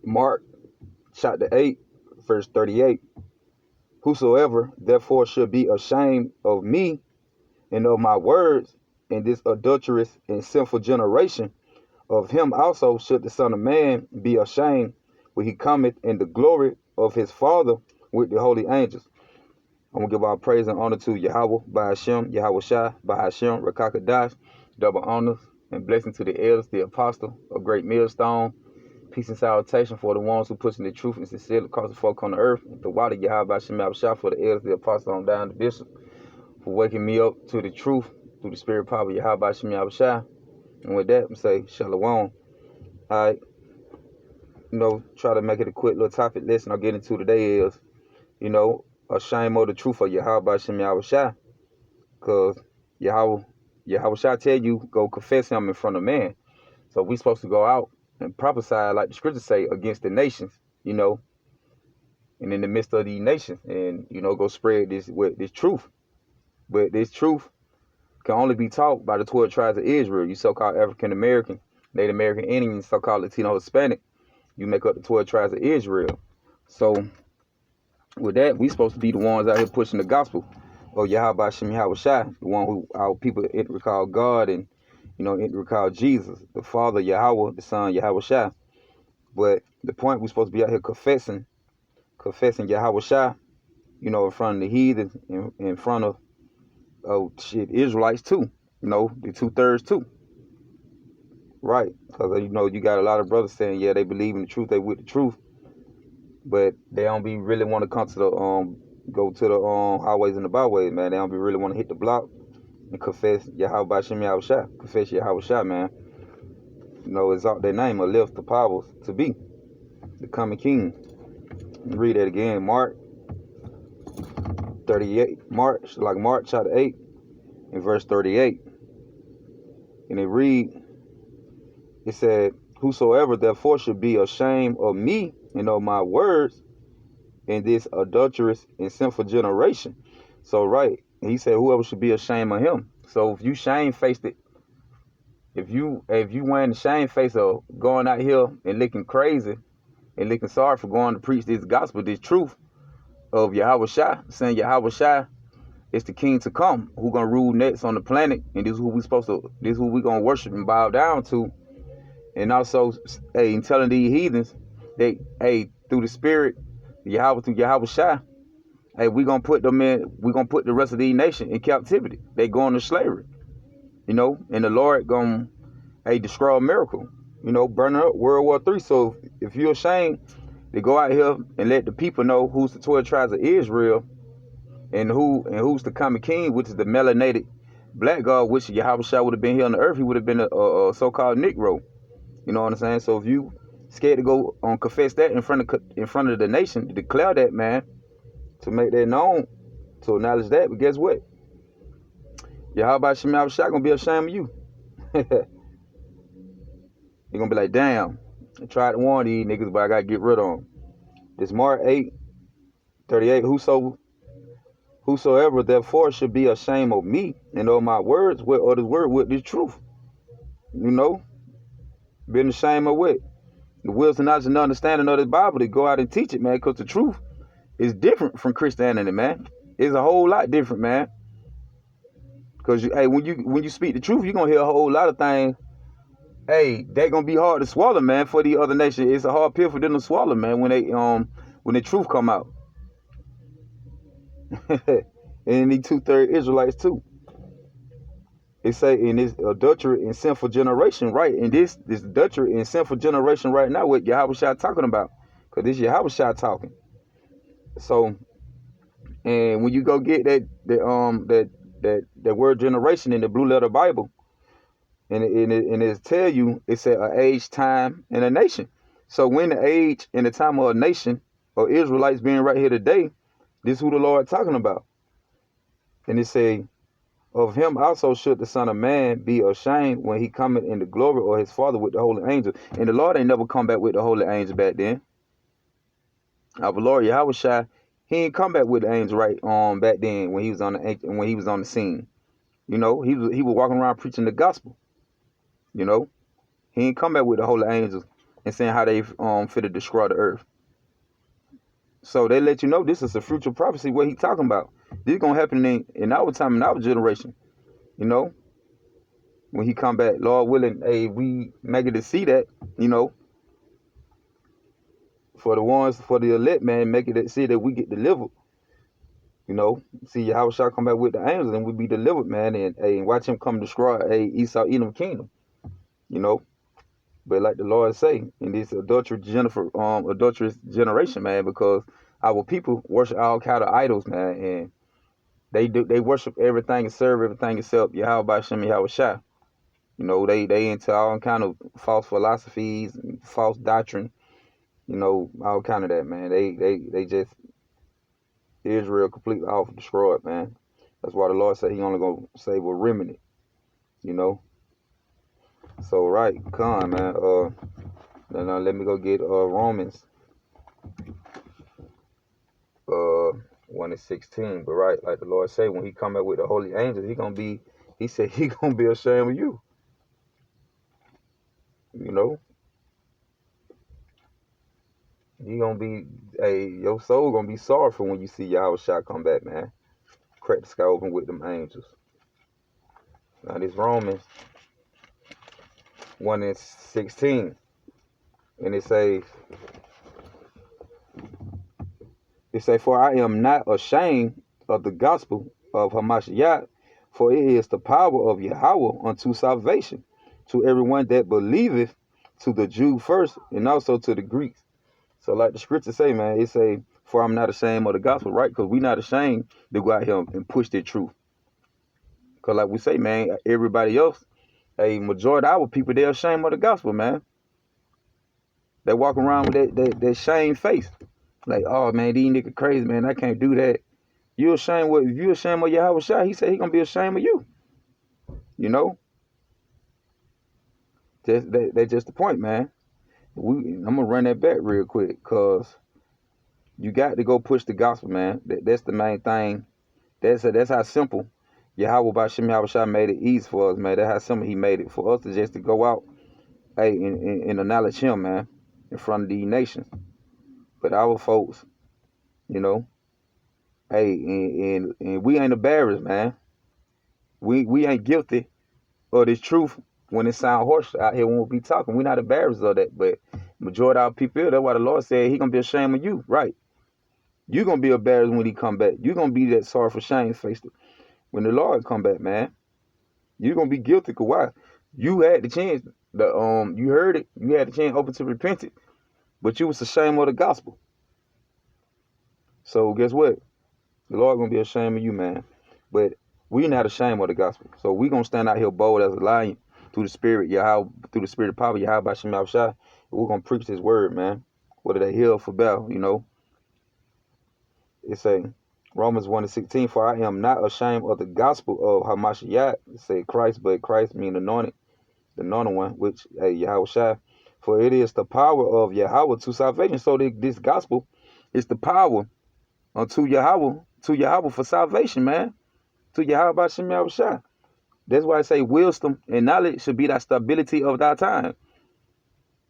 Mark chapter 8, verse 38. Whosoever therefore should be ashamed of me and of my words in this adulterous and sinful generation, of him also should the Son of Man be ashamed when he cometh in the glory of his Father with the holy angels. I'm going to give all praise and honor to Yahweh, by Hashem, Yahawashi, by Hashem, Rakakadash, double honors and blessing to the elders, the apostle, a great millstone. Peace and salutation for the ones who pushing the truth and sincerely across the folk on the earth. The water Yahweh by Shem Yahawashi for the elders, the apostle on down, the bishop, for waking me up to the truth through the spirit power of Yahweh by Shem Yahawashi. And with that, I'm say shalom. All right, try to make it a quick little topic lesson I'll get into today is, a shame of the truth of Yahweh by Shem Yahawashi. Because Yahawashi tell you, go confess him in front of man. So we supposed to go out and prophesy, like the scriptures say, against the nations, and in the midst of these nations, and, go spread this truth. But this truth can only be taught by the 12 tribes of Israel. You so-called African American, Native American Indians, so-called Latino Hispanic, you make up the 12 tribes of Israel. So with that, we supposed to be the ones out here pushing the gospel of Yahweh Shem Yahawashi, the one who our people call God and call Jesus, the Father Yahweh, the Son Yahawashi. But the point, we're supposed to be out here confessing Yahawashi, in front of the heathen, in front of Israelites too, the 2/3 too. Right, because you got a lot of brothers saying, yeah, they believe in the truth, they with the truth, but they don't be really want to come to the go to the highways and the byways, man. They don't be really want to hit the block and confess Yahweh Shem Yahawashi, confess Yahawashi, man. Exalt their name or lift the powers to be, the coming King. Read that again, Mark 38, Mark chapter 8 and verse 38. And it said, whosoever therefore should be ashamed of me and of my words in this adulterous and sinful generation. So right, he said whoever should be ashamed of him. So if you shamefaced it, if you wearing the shame face of going out here and looking crazy and looking sorry for going to preach this gospel, this truth of Yahawashi, saying Yahawashi is the king to come, who gonna rule next on the planet, and this is who we gonna worship and bow down to. And also, in telling these heathens, through the spirit, through Yahawashi, we gonna put the rest of these nations in captivity. They going to slavery, and the Lord gonna, destroy a miracle, burn up World War III. So if you're ashamed to go out here and let the people know who's the 12 tribes of Israel, and who's the coming king, which is the melanated black God, which Yahawashi would have been here on the earth, he would have been a so-called Negro. You know what I'm saying? So if you scared to go confess that in front of the nation, to declare that, man, to make that known, to acknowledge that, but guess what? Yahweh Shem Yahawashi gonna be ashamed of you. You're gonna be like, damn, I tried to warn these niggas, but I gotta get rid of them. This Mark 8:38, whosoever therefore should be ashamed of me and of my words, or this word with this truth. Being ashamed of what? The wisdom, knowledge, and understanding of the Bible, to go out and teach it, man, because the truth is different from Christianity, man. It's a whole lot different, man. Because when you speak the truth, you're gonna hear a whole lot of things. They're gonna be hard to swallow, man, for the other nation. It's a hard pill for them to swallow, man, when the truth come out. And these 2/3 Israelites too. They say in this adulterous and sinful generation, right? In this adulterous and sinful generation right now, what Yahawashi talking about? Because this Yahawashi talking. So, and when you go get that word generation in the blue letter Bible, and it tell you, it said an age, time, and a nation. So when the age and the time of a nation or Israelites being right here today, this is who the Lord talking about. And it say, of him also should the Son of Man be ashamed when he cometh in the glory of his Father with the holy angels. And the Lord ain't never come back with the holy angels back then. Our Lord Yahawashi, he ain't come back with the angels right back then when he was on the scene. He was walking around preaching the gospel. He ain't come back with the holy angels and saying how they fit to destroy the earth. So they let you know this is a future prophecy. What he talking about? This gonna happen in our time, in our generation. You know, when he come back, Lord willing, hey, we make it to see that. You know, for the elect, man, make it to see that we get delivered. You know, see Yahawashi come back with the angels and we be delivered, man, and watch him come destroy Esau Edom kingdom. You know, but like the Lord say in this adulterous generation, man, because our people worship all kind of idols, man, and they worship everything and serve everything except Yahweh Shem Yahawashi. You know, they into all kind of false philosophies, false doctrine. You know, all kind of that, man. They just Israel completely off destroyed, man. That's why the Lord said He only gonna save a remnant. You know. So right, come man. Now let me go get Romans 1:16. But right, like the Lord say, when He come out with the holy angels, He said He gonna be ashamed of you. You know. He gonna be your soul gonna be sorrowful when you see Yahawashi come back, man. Crack the sky open with them angels. Now this Romans 1:16, and it say, for I am not ashamed of the gospel of Hamashiach, for it is the power of Yahweh unto salvation to everyone that believeth, to the Jew first, and also to the Greeks. So like the scripture say, man, it say, for I'm not ashamed of the gospel, right? Because we not ashamed to go out here and push the truth. Because like we say, man, everybody else, a majority of our people, they're ashamed of the gospel, man. They walk around with that shame face. Like, oh, man, these niggas crazy, man. I can't do that. If you ashamed of Yahawashi, He said He gonna be ashamed of you. You know? That's just the point, man. I'm gonna run that back real quick, because you got to go push the gospel, man. That's the main thing. That's how simple Yahweh B'Shem Yahawashi made it easy for us, man. That's how simple He made it for us to just to go out, and acknowledge Him, man, in front of these nations. But our folks, you know, and we ain't embarrassed, man. We ain't guilty of this truth when it sound harsh out here when we be talking. We not embarrassed of that, but majority of our people, that's why the Lord said He gonna be ashamed of you, right? You gonna be embarrassed when He come back. You gonna be that sorrowful shame faced when the Lord come back, man. You gonna be guilty, cause why? You had the chance. You heard it. You had the chance open to repent it, but you was ashamed of the gospel. So guess what? The Lord gonna be ashamed of you, man. But we not ashamed of the gospel. So we gonna stand out here bold as a lion through the spirit, through the spirit of power, Yahweh B'Shem Yahawashi. We're gonna preach His word, man. Whether they heal for battle, you know. It say Romans 1:16, for I am not ashamed of the gospel of Hamashiach. It say Christ, but Christ mean anointed, the anointed one, which Yahawashi. For it is the power of Yahweh to salvation. So this gospel is the power unto Yahweh for salvation, man. To Yahweh B'Shem Yahawashi. That's why I say wisdom and knowledge should be that stability of our time.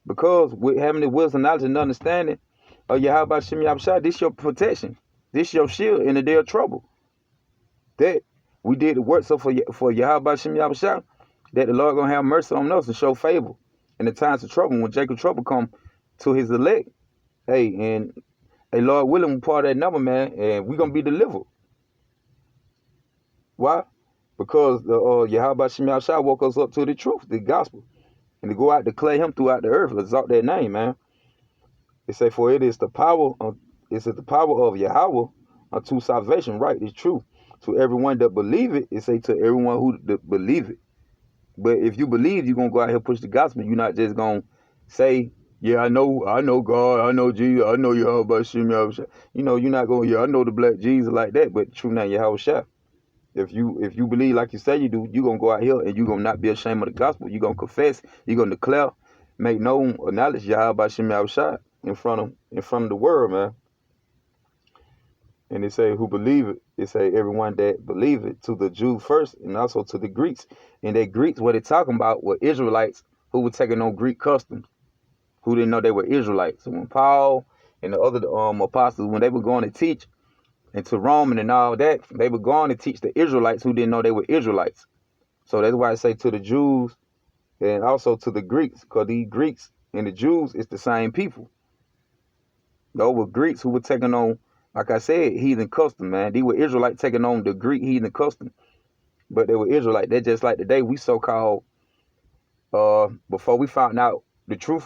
Because with having the wisdom, knowledge, and understanding of Yahweh B'Shem Yahawashi, this your protection. This your shield in the day of trouble. That we did the work so for Yahweh B'Shem Yahawashi, that the Lord gonna have mercy on us and show favor in the times of trouble. When Jacob trouble come to His elect, and Lord willing, we're part of that number, man, and we gonna be delivered. Why? Because the Yahweh B'Shem Yahawashi woke us up to the truth, the gospel, and to go out declare Him throughout the earth, exalt that name, man. It say, for it is the power of Yahweh unto salvation, right? It's true. To everyone that believe it, it say to everyone who believe it. But if you believe, you're gonna go out here and push the gospel. You're not just gonna say, yeah, I know God, I know Jesus, I know Yahweh B'Shem Yahawashi. You know, you're not going, yeah, I know the black Jesus like that, but true name Yahawashi. If you believe like you say you do, you're gonna go out here and you're gonna not be ashamed of the gospel. You're gonna confess, you're gonna declare, make known, acknowledge Yahweh B'Shem Yahawashi in front of the world, man. And it say who believe it. It say everyone that believe it, to the Jew first and also to the Greeks. And they Greeks, what they talking about were Israelites who were taking on Greek customs. who didn't know they were Israelites. So when Paul and the other apostles, when they were going to teach into Rome and all that, they were going to teach the Israelites who didn't know they were Israelites. So that's why I say to the Jews and also to the Greeks, because the Greeks and the Jews is the same people. Those were Greeks who were taking on, like I said, heathen custom, man. They were Israelites taking on the Greek heathen custom. But they were Israelites. They're just like today, we so-called, before we found out the truth,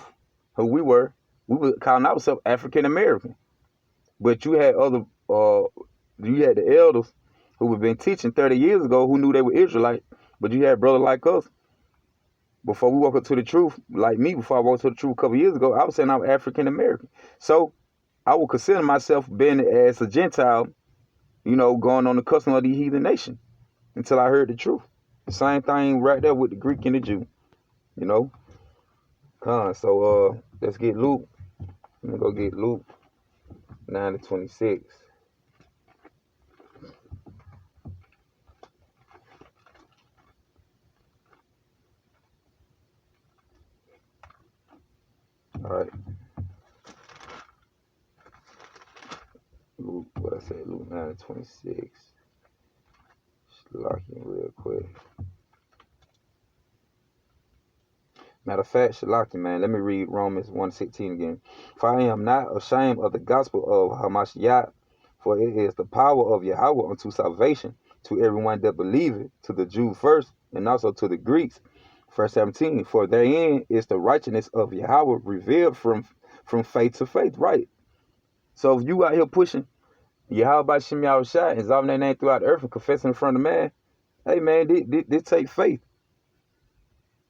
who we were calling ourselves African American. But you had the elders who had been teaching 30 years ago who knew they were Israelites. But you had brothers like us. Before we woke up to the truth, like me, before I woke up to the truth a couple years ago, I was saying I'm African American. So I would consider myself being as a Gentile, going on the custom of the heathen nation until I heard the truth. The same thing right there with the Greek and the Jew, So let's get Luke. Let me go get Luke 9:26. All right. Luke, what I said, Luke 9:26. Just lock in real quick. Matter of fact, Shalaki, man, let me read Romans 1:16 again. For I am not ashamed of the gospel of Hamashiach, for it is the power of Yahweh unto salvation to everyone that believeth, to the Jew first, and also to the Greeks. Verse 17, for therein is the righteousness of Yahweh revealed from faith to faith, right? So if you out here pushing Yahweh by Shem Yahawashi and exalting their name throughout the earth and confessing in front of man, hey man, this take faith.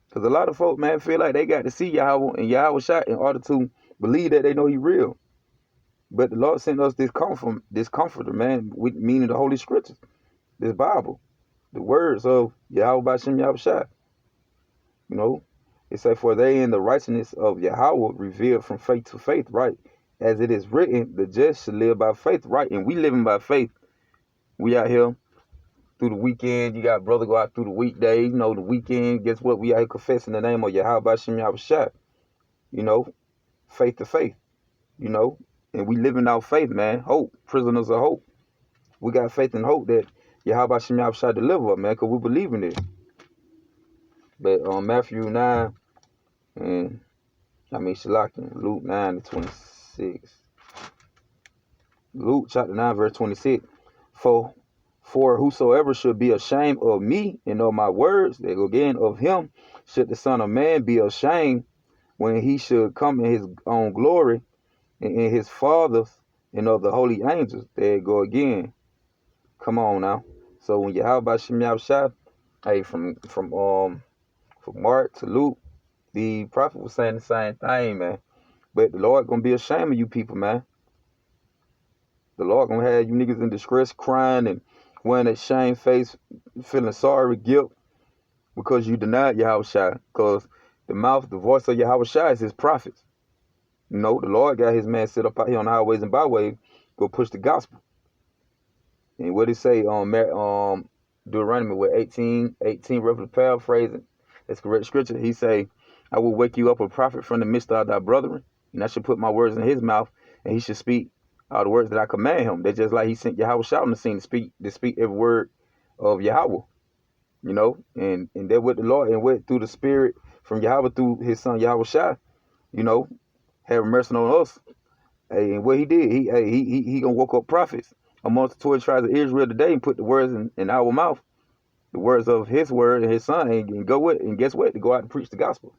Because a lot of folk, man, feel like they got to see Yahweh and Yahawashi in order to believe that they know he real. But the Lord sent us this comforter, man, meaning the Holy Scriptures, this Bible, the words of Yahweh by Shem Yahawashi. It say, for they in the righteousness of Yahweh revealed from faith to faith, right? As it is written, the just shall live by faith, right? And we living by faith. We out here through the weekend. You got brother go out through the weekdays. The weekend, guess what? We out here confessing the name of Yahweh by Shem Yahawashi. Faith to faith, and we living out faith, man. Hope, prisoners of hope. We got faith and hope that Yahweh by Shem Yahawashi deliver, man, because we believe in it. But on Matthew 9, and Shalaki, Luke 9:26. Luke chapter 9, verse 26. For whosoever should be ashamed of me and of my words, there go again, of him should the Son of Man be ashamed when he should come in his own glory and in his Father's and of the holy angels. There you go again. Come on now. So when Yahweh by Shem Yahawashi, hey, from Mark to Luke, the prophet was saying the same thing, man. But the Lord gonna be ashamed of you people, man. The Lord gonna have you niggas in distress, crying and wearing that shame face, feeling sorry, guilt, because you denied Yahawashi. Because the voice of Yahawashi is his prophets. The Lord got his man set up out here on the highways and byways, go push the gospel. And what it say on Deuteronomy with 18, roughly paraphrasing, that's correct scripture. He say, I will wake you up a prophet from the midst of thy brethren, and I should put my words in his mouth, and he should speak all the words that I command him. That's just like he sent Yahawashi on the scene to speak every word of Yahweh. And that with the Lord and with through the Spirit from Yahweh through his son Yahawashi, have mercy on us. Hey, and what he did, he gonna woke up prophets amongst the 12 tribes of Israel today and put the words in our mouth, the words of his word and his son, and go with, and guess what? To go out and preach the gospel.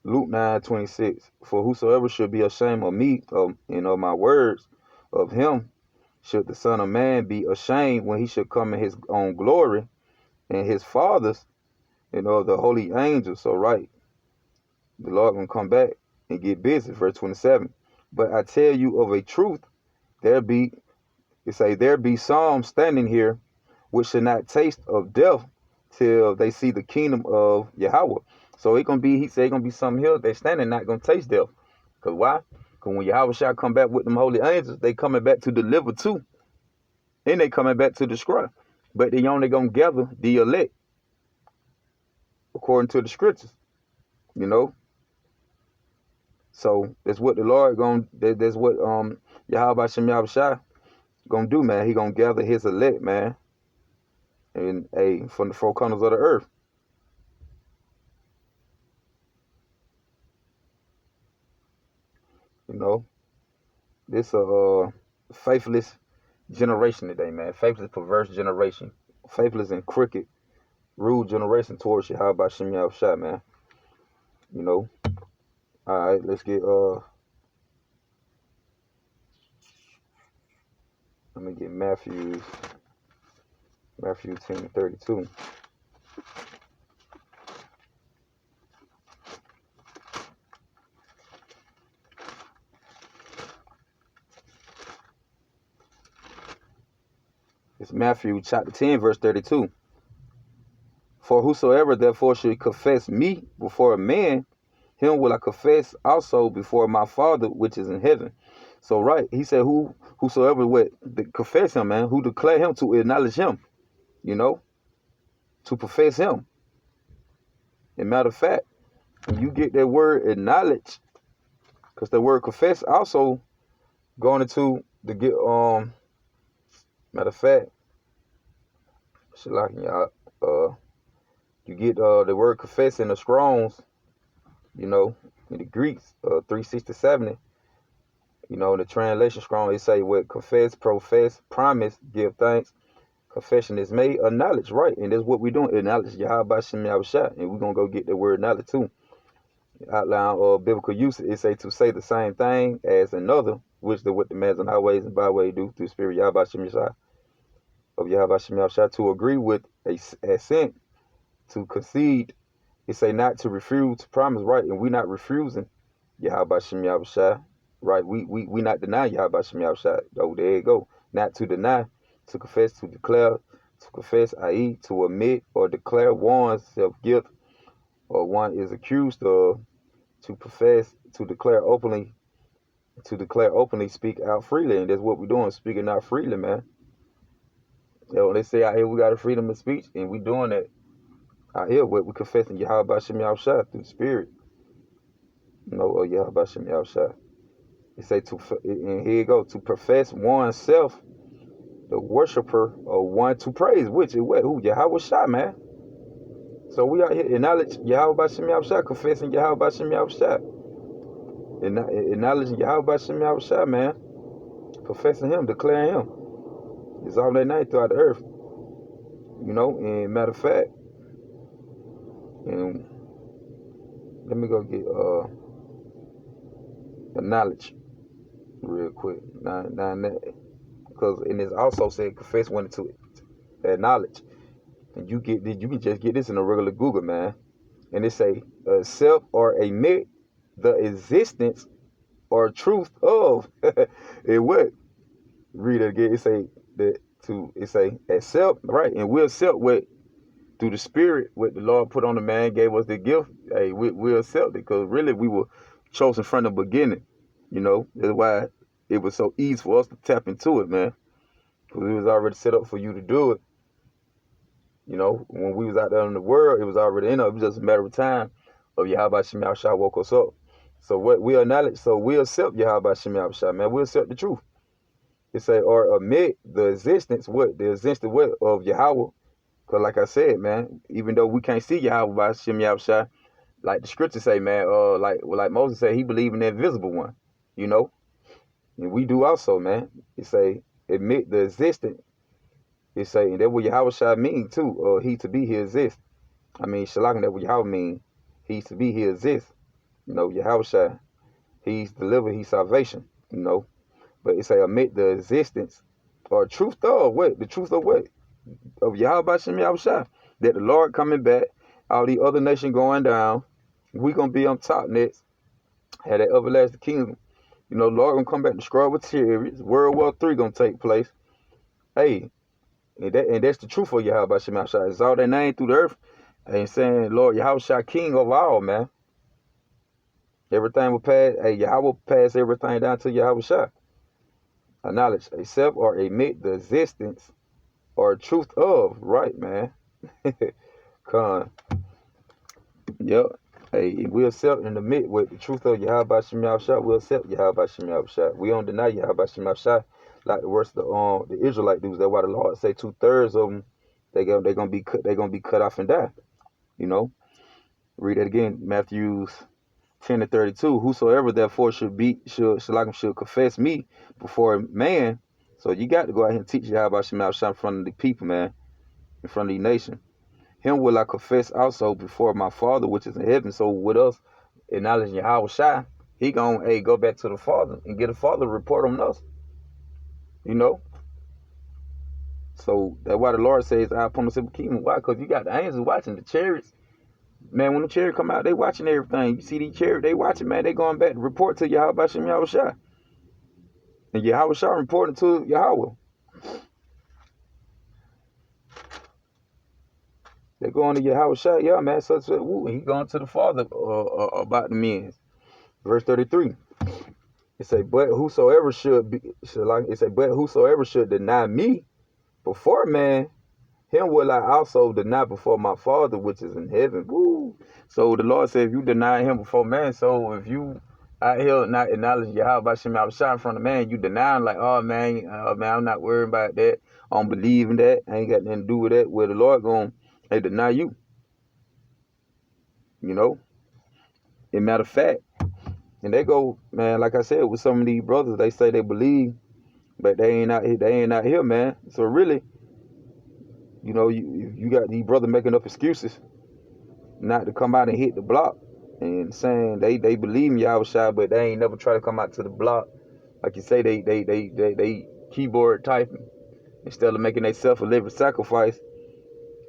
Luke 9:26. For whosoever should be ashamed of me and of my words, of him should the Son of Man be ashamed when he should come in his own glory and his Father's and of the holy angels. So right, the Lord gonna come back and get busy. Verse 27. But I tell you of a truth, there be some standing here which should not taste of death till they see the kingdom of Yahweh. So he said gonna be some here, they standing not gonna taste death. Cause why? Cause when Yahweh shall come back with them holy angels, they coming back to deliver too. And they coming back to destroy. But they only gonna gather the elect according to the scriptures. You know. So that's what the Lord that's what Yahawashi Yahawashi gonna do, man. He gonna gather his elect, man, and from the four corners of the earth. You know, this faithless generation today, man. Faithless, perverse generation. Faithless and crooked, rude generation towards Yahawashi Yahawashi, man. You know. All right, let's get let me get Matthew 10:32. It's Matthew chapter 10, verse 32. For whosoever therefore should confess me before men, him will I confess also before my Father which is in heaven. So right, he said whosoever would confess him, man, who declare him, to acknowledge him, you know, to profess him. And matter of fact, when you get that word acknowledge, because the word confess also going into the get matter of fact, you get the word confess in the Strongs, you know, in the Greeks, 360-70, you know, in the translation Strong, they say what confess, profess, promise, give thanks, confession is made, acknowledge, right? And that's what we're doing, acknowledge Yahawashi Yahawashi, and we're gonna go get the word knowledge too. Outline biblical use, it say to say the same thing as another, which the what the mans and highways and byways do through spirit Yahawashi Yahawashi of Yahawashi Yahawashi, to agree with a assent, to concede. It say not to refuse to promise, right? And we not refusing Yahawashi Yahawashi, right? We not denying Yahawashi Yahawashi. Oh, there you go. Not to deny, to confess, to declare, to confess, i.e., to admit or declare one's self-guilt, or one is accused of, to profess, to declare openly, speak out freely. And that's what we're doing, speaking out freely, man. You know, they say out here we got a freedom of speech, and we doing that out here. What we confessing Yahawashi Yahawashi through the spirit. You know, Yahawashi Yahawashi. It say and here you go, to profess oneself, the worshiper of one to praise, which is what? Who? Yahawashi, man. So we out here acknowledge Yahawashi Yahawashi, confessing Yahawashi Yahawashi. Acknowledging Yahawashi Yahawashi, man. Professing him, declaring him. It's all that name throughout the earth. You know, and matter of fact, and let me go get the knowledge real quick. Now that, because and it's also said confess when to acknowledge. And you can just get this in a regular Google, man. And it say accept or admit the existence or truth of it what? Read it again. It say accept, right? And we accept what through the spirit, what the Lord put on the man, gave us the gift. Hey, we accept it, because really we were chosen from the beginning. You know, that's why it was so easy for us to tap into it, man. Because it was already set up for you to do it. You know, when we was out there in the world, it was already in us. It was just a matter of time of Yahawashi Yahawashi woke us up. So what we acknowledge, so we accept Yahawashi Yahawashi, man. We accept the truth. It say, or admit the existence, what? The existence, what? Of Yahweh. Because like I said, man, even though we can't see Yahawashi Yahawashi, like the scriptures say, man, like Moses said, he believed in the invisible one, you know? And we do also, man. It say, admit the existence. It say, and that what Yahawashi mean too, he to be, he exists. I mean, Shalak, that what Yahweh mean, he's to be, he exists. You know, Yahawashi, he's delivered, he's salvation, you know? But it say, admit the existence or truth of what? The truth of what? Of Yahawashi Yahawashi. That the Lord coming back, all the other nations going down, we going to be on top next, have that everlasting kingdom. You know, Lord going to come back, destroy with chariots, World War III going to take place. Hey, and that's the truth of Yahawashi Yahawashi. It's all that name through the earth. And saying, Lord Yahawashi, King of all, man. Everything will pass. Hey, Yahweh will pass everything down to Yahawashi. Acknowledge, accept, or admit the existence or truth of, right, man. Con. Yep. Hey, we accept and admit with the truth of Yahawashi Shah. We accept Yahawashi Shah. We don't deny Yahawashi Shah like the rest of the Israelite dudes. That's why the Lord say 2/3 of them they gonna be cut off and die. You know, read it again, Matthew 10:32. Whosoever therefore should confess me before man. So you got to go out here and teach Yahawashi Shah in front of the people, man, in front of the nation. Him will I confess also before my Father which is in heaven. So with us acknowledging Yahawashi, he gonna go back to the Father and get the Father to report on us. You know? So that's why the Lord says, I upon the simple kingdom. Why? Because you got the angels watching the chariots. Man, when the chariot come out, they watching everything. You see these chariots, they watching, man. They going back to report to Yahawashi. And Yahawashi reporting to Yahweh. They going to Yahawashi, yeah, man, such a woo. And he going to the Father about the men. Verse 33. It say, but whosoever should deny me before man, him will I also deny before my Father which is in heaven. Woo. So the Lord said, if you deny him before man, so if you out here not acknowledge Yahweh Shem Yahawashi in front of man, you deny him like, oh man, I'm not worried about that. I don't believe in that. I ain't got nothing to do with that. Where the Lord going, they deny you. You know? And matter of fact, and they go, man, like I said, with some of these brothers, they say they believe, but they ain't out here, man. So really, you know, you got these brothers making up excuses not to come out and hit the block and saying they believe in Yahawashi, but they ain't never try to come out to the block. Like you say, they keyboard typing instead of making themselves a living sacrifice.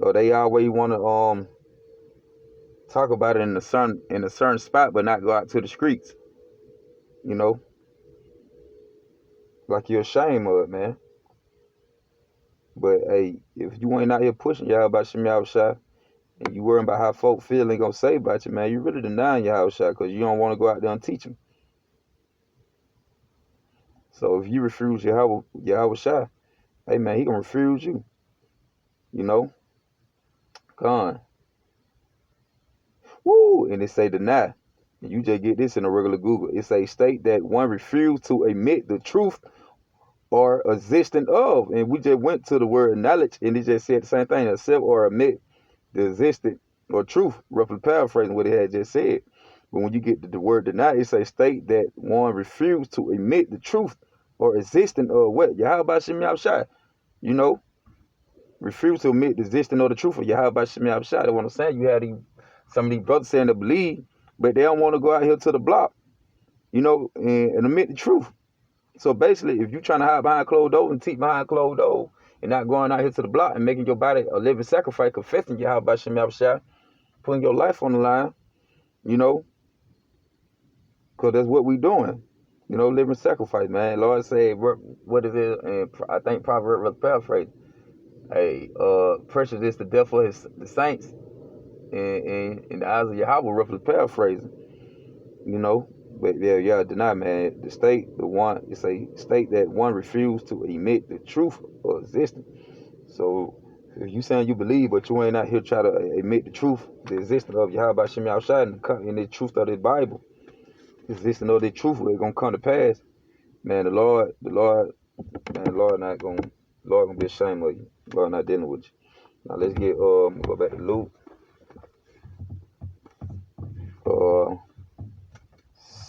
Or they always want to talk about it in a certain spot, but not go out to the streets. You know, like you're ashamed of it, man. But hey, if you ain't out here pushing Yahawashi and you worrying about how folk feel and gonna say about you, man, you really denying Yahawashi because you don't want to go out there and teach them. So if you refuse Yahawashi, hey man, he gonna refuse you. You know, gone. Woo, and it say deny. And you just get this in a regular Google. It say state that one refused to admit the truth or existence of, and we just went to the word knowledge, and it just said the same thing: accept or admit the existence or truth. Roughly paraphrasing what it had just said. But when you get to the word deny, it say state that one refused to admit the truth or existence of what? Yahawashi. You know, refuse to admit the existence or the truth of Yahawashi. That's what I'm saying. You had some of these brothers saying they believe, but they don't want to go out here to the block, you know, and admit the truth. So basically, if you're trying to hide behind closed doors and teach behind closed doors and not going out here to the block and making your body a living sacrifice, confessing Yahawashi, putting your life on the line, you know, because that's what we doing. You know, living sacrifice, man. Lord said, what is it? And I think Proverbs paraphrase. Hey, precious is the death for the saints, and in the eyes of Yahweh, roughly paraphrasing. You know, but yeah, deny, man. The state that one refused to admit the truth or existence. So if you saying you believe, but you ain't out here try to admit the truth, the existence of Yahweh Shem Yahawashi and the truth of the Bible, the existence of the truth, it's gonna come to pass. Man, the Lord not gonna, Lord gonna be ashamed of you. Lord not dealing with you. Now let's get go back to Luke.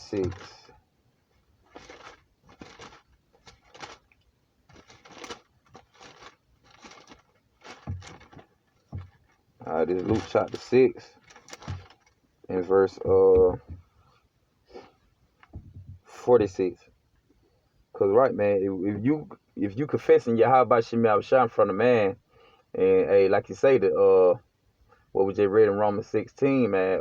6. This is Luke chapter 6 and verse 46. Cause right, man, if you confessing Yahawashi in front of man, and hey, like you say that what we just read in Romans 16, man,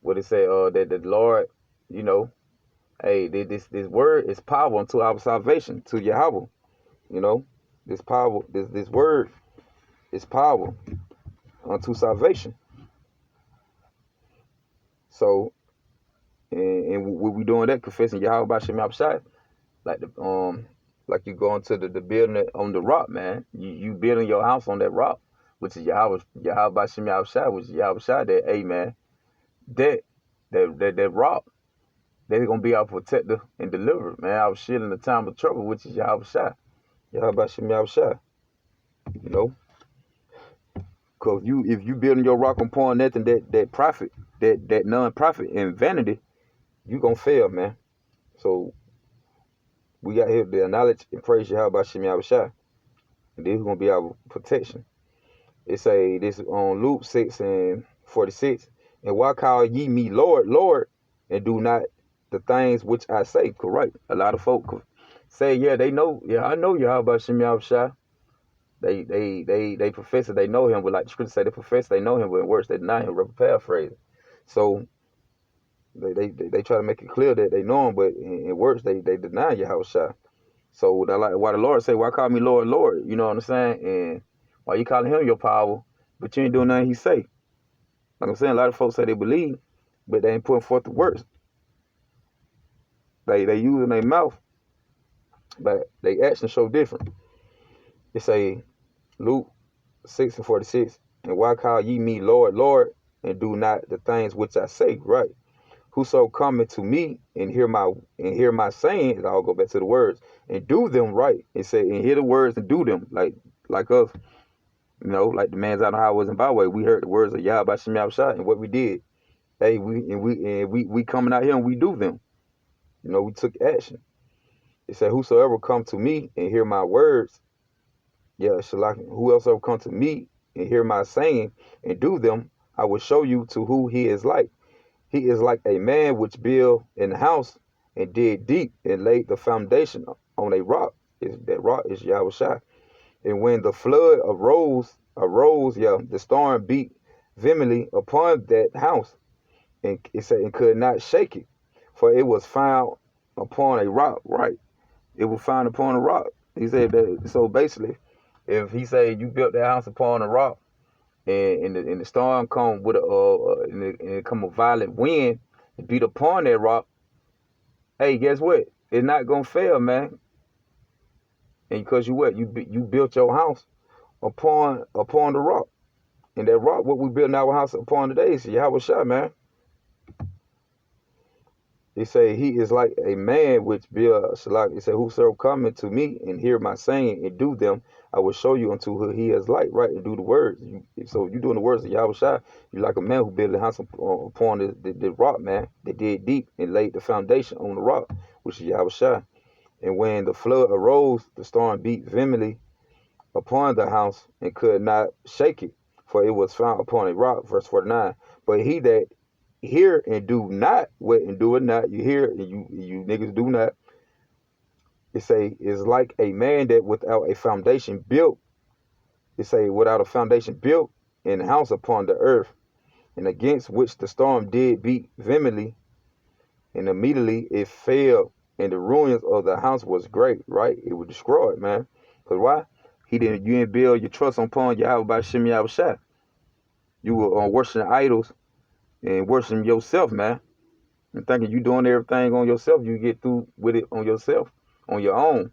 what it say, that the Lord, you know, hey, this word is power unto our salvation, to Yahweh. You know, this word is power unto salvation. So, and what we doing that, confessing Yahweh Shem Yahawashi, like you going to the building on the rock, man. You building your house on that rock. which is Yahawashi Yahawashi, which is Yahawashi, that, hey, man, that rock, they're going to be our protector and deliverer, man. Our shield in the time of trouble, which is Yahawashi. Yahawashi Yahawashi, you know. Because if you building your rock upon nothing that profit, that non-profit and vanity, you going to fail, man. So we got here to acknowledge and praise Yahawashi Yahawashi. And this is going to be our protection. It say this on Luke 6:46. And why call ye me Lord, Lord, and do not the things which I say? Correct. A lot of folk say, yeah, they know, yeah, I know Yahweh Shem Yahushua. They profess that they know him, but like the scripture say, they profess they know him, but in words they deny him, paraphrase. So they try to make it clear that they know him, but in words they deny Yahushua. So like why the Lord say, why call me Lord, Lord? You know what I'm saying? And why you calling him your power, but you ain't doing nothing he say? Like I'm saying, a lot of folks say they believe, but they ain't putting forth the works. They using their mouth, but they actions show different. It say Luke 6:46, and why call ye me Lord, Lord, and do not the things which I say? Right. Whoso cometh to me and hear my saying, and I'll go back to the words, and do them right. It say, and hear the words and do them, like us. You know, like the man's out on highways and byways. We heard the words of Yahweh Shem Yahushua, and what we did. Hey, we coming out here and we do them. You know, we took action. It said, whosoever come to me and hear my words, who else ever come to me and hear my saying and do them, I will show you to who he is like. He is like a man which built an house and dig deep and laid the foundation on a rock. That rock is Yahushua. And when the flood arose, the storm beat vehemently upon that house, and it said it could not shake it, for it was found upon a rock. Right, it was found upon a rock. He said that. So basically, if he said you built that house upon a rock, and the storm come with and it come a violent wind and beat upon that rock, hey, guess what? It's not gonna fail, man. And because you built your house upon the rock, and that rock, what we build our house upon today, is Yahawashi, man. He say he is like a man which build Shalak. He say, whosoever cometh to me and hear my saying and do them, I will show you unto who he is like, right? And do the words. So you doing the words of Yahushua, you like a man who built a house upon the rock, man, that did deep and laid the foundation on the rock, which is Yahushua. And when the flood arose, the storm beat vehemently upon the house and could not shake it, for it was found upon a rock. Verse 49. But he that hear and do not what and do it not, you hear and you niggas do not, it say is like a man that without a foundation built, it say without a foundation built in a house upon the earth, and against which the storm did beat vehemently, and immediately it fell, and the ruins of the house was great. Right, it was destroyed, man. Because why? You didn't build your trust upon Yahweh by Shem Yahushua. You were worshiping idols and worshiping yourself, man. And thinking you doing everything on yourself, you get through with it on yourself, on your own.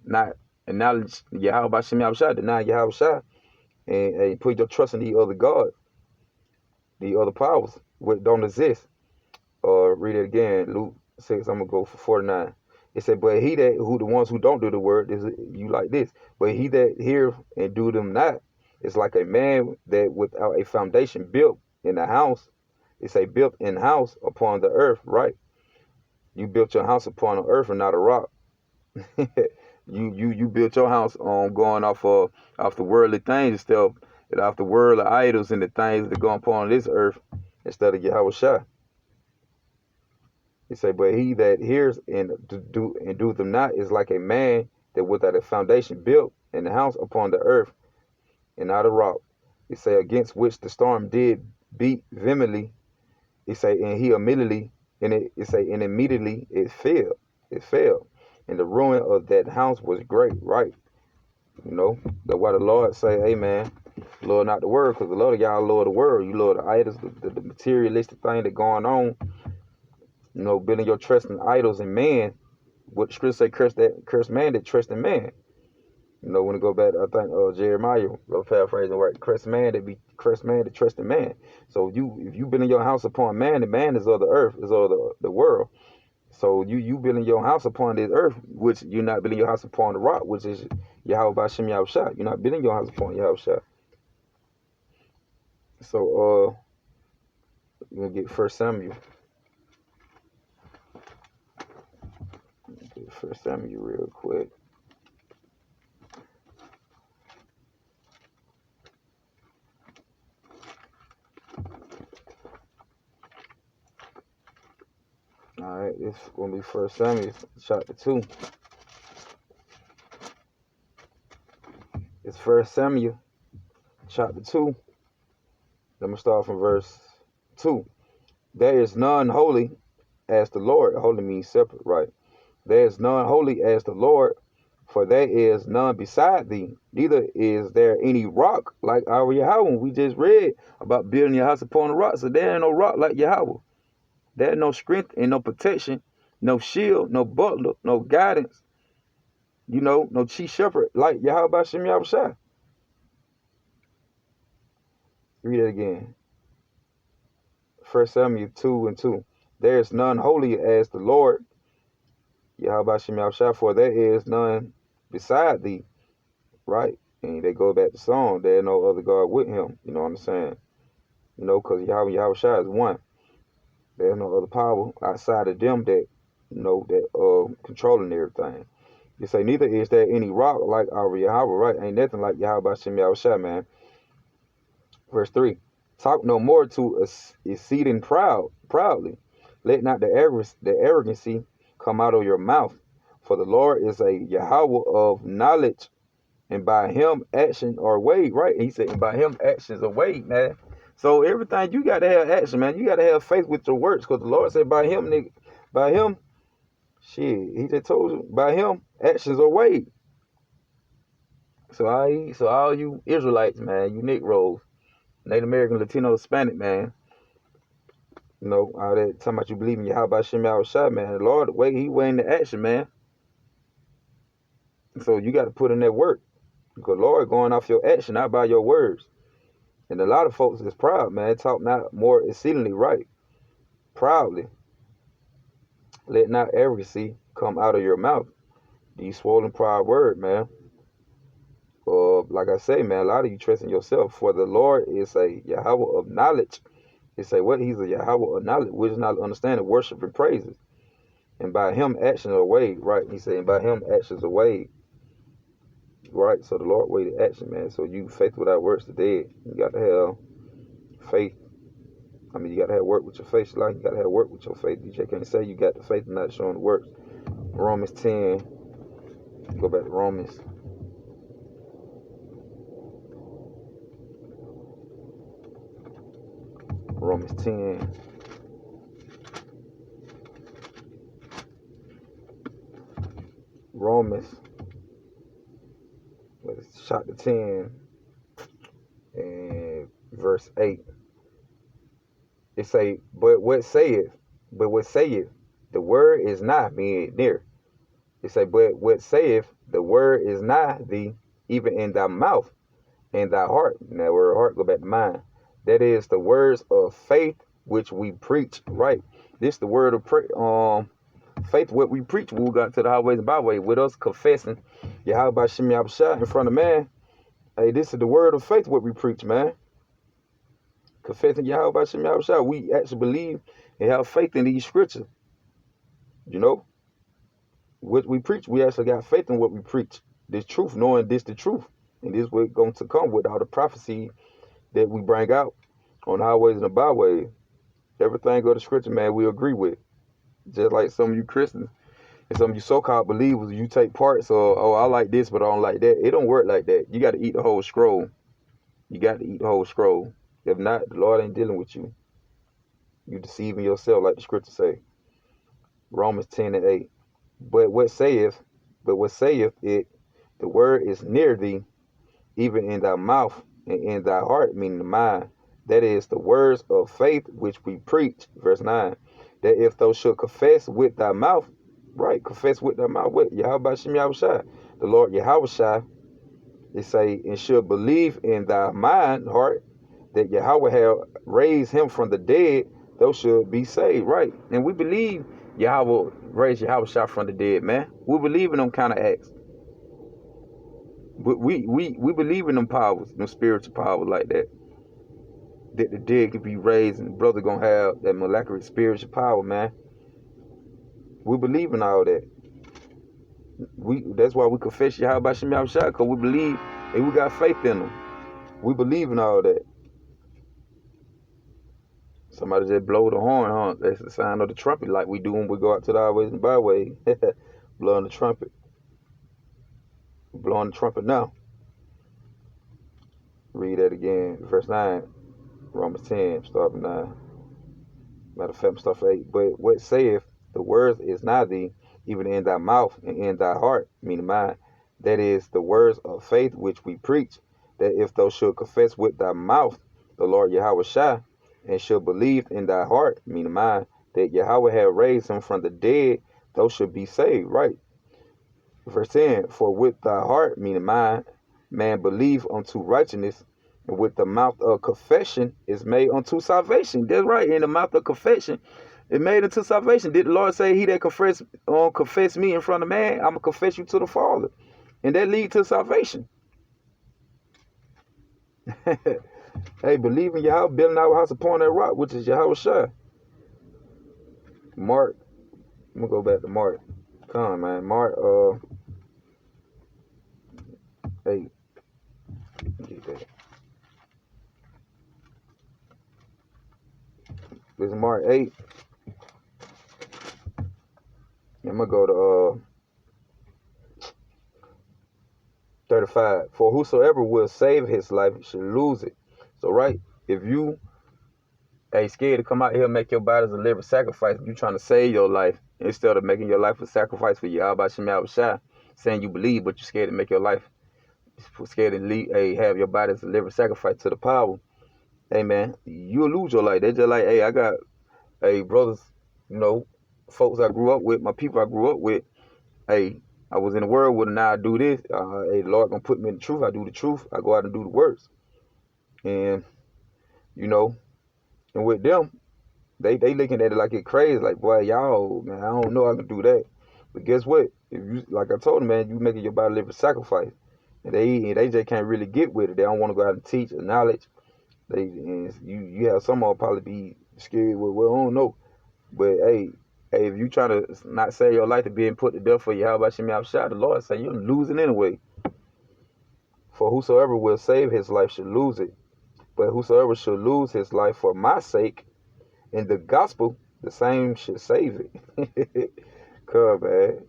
Not acknowledge Yahweh by Shem Yahushua, deny Yahushua, and put your trust in the other gods, the other powers, which don't exist. Read it again, Luke 6, I'm going to go for 49. It said, but he that, the ones who don't do the word, is you like this. But he that hear and do them not, is like a man that without a foundation built in a house. It's a built in house upon the earth, right? You built your house upon the earth and not a rock. you built your house on going off the worldly things instead off the worldly idols and the things that go upon this earth instead of Yahawashi. He say, but he that hears and do them not is like a man that without a foundation built in the house upon the earth and not a rock. He say, against which the storm did beat vehemently. He say, and he immediately, and immediately it fell. It fell. And the ruin of that house was great, right? You know, that's why the Lord say, hey, man, Lord not the word, because a lot of y'all lord the world. You lord the idols, the materialistic thing that going on. You know, building your trust in idols and man. What the scripture say, curse man that trust in man. You know, when it go back, I think Jeremiah, paraphrasing right, crest man to trust in man. So if you building your house upon man, the man is of the earth, is of the world. So you building your house upon this earth, which you're not building your house upon the rock, which is Yahawashi Yahawashi. You're not building your house upon Yahawashi. So you're gonna get First Samuel. Get First Samuel real quick. All right, this is gonna be First Samuel chapter 2. It's First Samuel chapter 2. Let me start from verse 2. There is none holy as the Lord. Holy means separate, right? There is none holy as the Lord, for there is none beside thee. Neither is there any rock like our Yahweh. We just read about building your house upon the rock. So there ain't no rock like Yahweh. There ain't no strength and no protection, no shield, no butler, no guidance. No chief shepherd like Yahweh Bashem Yahushua. Read it again. 1 Samuel 2:2. There is none holy as the Lord, Yahweh Bashem Yahushua, for there is none beside thee. Right? And they go back to song. There is no other God with him. You know what I'm saying? Because Yahweh Yahushua is one. There's no other power outside of them that, controlling everything. You say, neither is there any rock like our Yahweh, right? Ain't nothing like Yahweh Bashem Yahushua, man. Verse 3. Talk no more to exceeding proudly. Let not the arrogancy come out of your mouth. For the Lord is a Yahweh of knowledge, and by him actions are weighed, right? And he said, and by him actions are weighed, man. So everything, you got to have action, man. You got to have faith with your works, because the Lord said by him, he just told you, by him actions are weighed. So all you Israelites, man, you Negroes, Native American, Latino, Hispanic, man, all that talking about you believe in Yahweh Bashem Yahushua, man. The Lord, the way he weighing the action, man. So you got to put in that work, because Lord going off your action, not by your words. And a lot of folks is proud, man. Talk not more exceedingly right. Proudly. Let not arrogancy come out of your mouth. These swollen pride word, man. Like I say, man, a lot of you trust in yourself. For the Lord is a Yahweh of knowledge. It's a what? He's a Yahweh of knowledge. Which is not understanding, worship, and praises. And by him actions are weighed, right? He's saying by him actions are weighed. Right? So the Lord weighed the action, man. So you faith without works is dead. You got to have faith. I mean, you got to have work with your faith. Like you got to have work with your faith. You just can't say you got the faith and not showing the works. Romans 10. Go back to Romans. Romans 10. Romans, chapter 10 and verse 8. It say, but what saith, the word is not being near. It say, but what saith, the word is not thee, even in thy mouth and thy heart. Now, that word heart, go back to mind. That is the words of faith which we preach, right? This the word of faith, what we preach when we got to the highways and byways, with us confessing Yahweh Bashem Yahushua in front of man. Hey, this is the word of faith, what we preach, man. Confessing Yahweh Bashem Yahushua. We actually believe and have faith in these scriptures. What we preach, we actually got faith in what we preach. This truth, knowing this the truth. And this is what's going to come with all the prophecy that we bring out on the highways and the byways. Everything go to scripture, man, we agree with. Just like some of you Christians and some of you so-called believers, you take parts of, oh, I like this, but I don't like that. It don't work like that. You got to eat the whole scroll. You got to eat the whole scroll. If not, the Lord ain't dealing with you. You deceiving yourself, like the scripture say. Romans 10 and 8. But what saith it, the word is near thee, even in thy mouth and in thy heart, meaning the mind. That is the words of faith which we preach. Verse 9. That if thou should confess with thy mouth, right, confess with thy mouth, what? Yahweh Bashem Yahushua, the Lord Yahawashi, It say, and should believe in thy mind, heart, that Yahweh have raised him from the dead, thou should be saved. Right. And we believe Yahweh raised Yahawashi from the dead, man. We believe in them kind of acts. We believe in them powers, them spiritual powers like that. That the dead could be raised and the brother gonna have that molecular spiritual power, man. We believe in all that. That's why we confess Yahawashi Yahawashi, because we believe and we got faith in them. We believe in all that. Somebody just blow the horn, huh? That's the sign of the trumpet, like we do when we go out to the highways and byways. Blowing the trumpet. Blowing the trumpet now. Read that again. Verse 9. Romans 10, start with 9. Matter of fact, start with 8. But what saith the words is nigh thee, even in thy mouth and in thy heart, meaning mine. That is the words of faith which we preach, that if thou should confess with thy mouth the Lord Yahawashi, and should believe in thy heart, meaning mine, that Yahweh had raised him from the dead, thou should be saved. Right. Verse 10, for with thy heart, meaning mine, man believe unto righteousness, and with the mouth of confession is made unto salvation. That's right. In the mouth of confession, it made unto salvation. Did the Lord say, he that confess me in front of man, I'm going to confess you to the Father. And that lead to salvation. Hey, believe in Yahweh, building our house upon that rock, which is Yahawashi. Mark. I'm going to go back to Mark. Come on, man. Mark 8. Get that. This is Mark 8. I'm going to go to 35. For whosoever will save his life should lose it. So, right, if you ain't scared to come out here and make your body as a living sacrifice, you trying to save your life instead of making your life a sacrifice for Yahawashi, saying you believe, but you're scared to make your life, scared to have your body as a living sacrifice to the power. Hey, man, you'll lose your life. They just like, hey, I got brothers, folks I grew up with, my people I grew up with. Hey, I was in the world with them, now I do this. Hey, the Lord gonna put me in the truth. I do the truth. I go out and do the works. And, and with them, they looking at it like it's crazy. Like, boy, y'all, man, I don't know I can do that. But guess what? If you, like I told them, man, you making your body live a sacrifice. And they just can't really get with it. They don't want to go out and teach or knowledge. You have some of them probably be scared with, well, I don't know. But hey, if you trying to not save your life to being put to death for Yahawashi, the Lord say you're losing anyway. For whosoever will save his life should lose it. But whosoever should lose his life for my sake in the gospel, the same should save it. Come, man.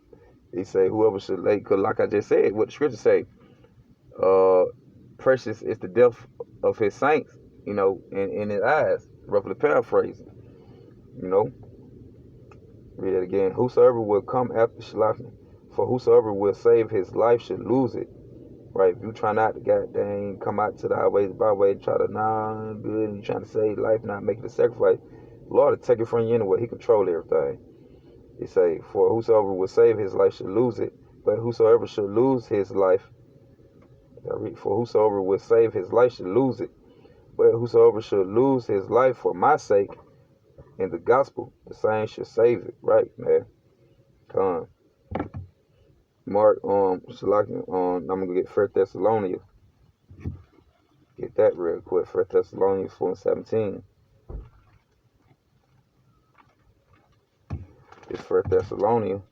He say whoever should, because like I just said, what the scripture say, precious is the death of his saints, in his eyes, roughly paraphrasing, Read it again. Whosoever will come after Shalachim, for whosoever will save his life should lose it. Right? If you try not to goddamn come out to the highways, byways, try to good, and you trying to save life, not making a sacrifice, the Lord will take it from you anyway. He control everything. He say, for whosoever will save his life should lose it, but whosoever should lose his life, for whosoever will save his life should lose it, but whosoever should lose his life for my sake in the gospel, the same should save it. Right, man. Come. Mark, I'm gonna get 1 Thessalonians. Get that real quick. 1 Thessalonians 4:17. It's 1 Thessalonians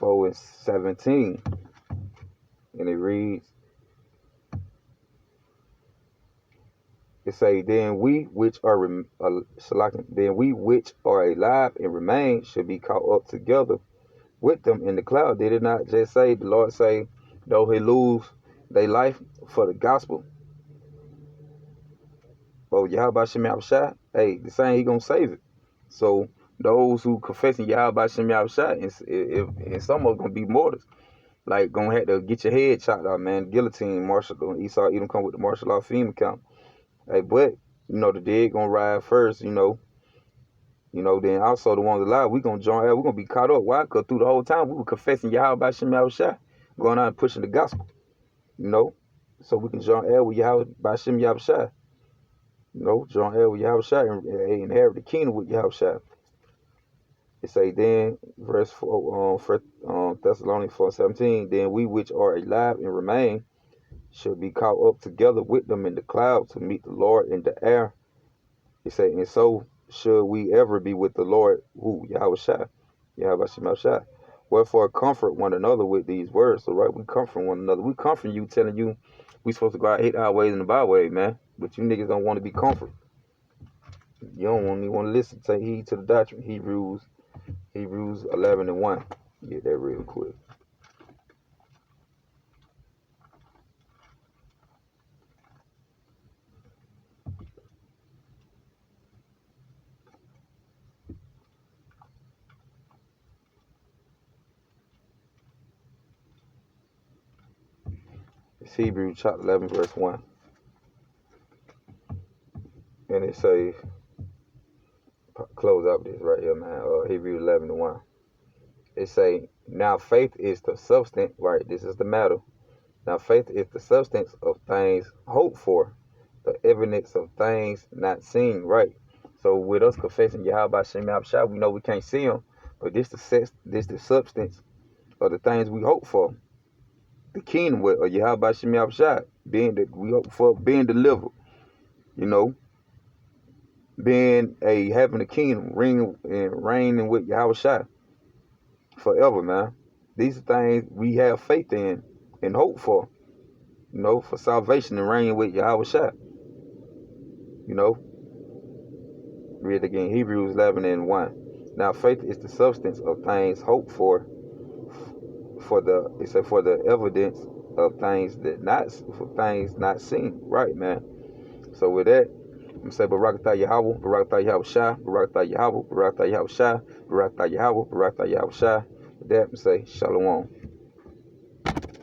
4:17, and it reads. It say, then we which are alive and remain should be caught up together with them in the cloud. Did it not just say, the Lord say, though he lose their life for the gospel? Oh, Yahawashi, hey, the same, he gonna save it. So those who confessing Yahawashi, and some of them gonna be martyrs. Like, gonna have to get your head chopped out, man. Guillotine, martial, Esau, even come with the martial law FEMA count. Hey, but, the dead gonna ride first, You know, then also the ones alive, we gonna join. We're gonna be caught up. Why? Cause through the whole time we were confessing Yahawashi Yahawashi, going out and pushing the gospel. You know, so we can join with Yahawashi Yahawashi. You know, join with Yahawashi and inherit the kingdom with Yahawashi. It say then, verse 4, Thessalonians 4:17. Then we which are alive and remain shall be caught up together with them in the clouds to meet the Lord in the air. It say, and so should we ever be with the Lord, who Yahawashi, Yahawashi. Wherefore comfort one another with these words. So right, we comfort one another. We comfort you, telling you we supposed to go out hit our ways in the byway, man. But you niggas don't want to be comforted. You don't even want to listen. Take heed to the doctrine. Hebrews 11:1. Get that real quick. It's Hebrews chapter 11 verse 1. And it say, close up this right here, man. Hebrews 11:1. It say, now faith is the substance, right? This is the matter. Now faith is the substance of things hoped for, the evidence of things not seen, right? So with us confessing Yahawashi Yahawashi, we know we can't see him, but this the substance of the things we hope for. The kingdom with Yahawashi Yahawashi, being that we hope for being delivered, you know, being having a kingdom, reigning with Yahawashi forever, man. These are things we have faith in and hope for, you know, for salvation and reigning with Yahawashi. You know, read again, Hebrews 11:1. Now faith is the substance of things hoped for the evidence of things things not seen. Right, man. So with that, I'm gonna say Barakatah Yahweh, Barakatah Yahawashi, Barakatah Yahweh, Barakatah Yahawashi, Barakatah Yahweh, Barakatah Yahawashi. With that, I'm gonna say Shalom.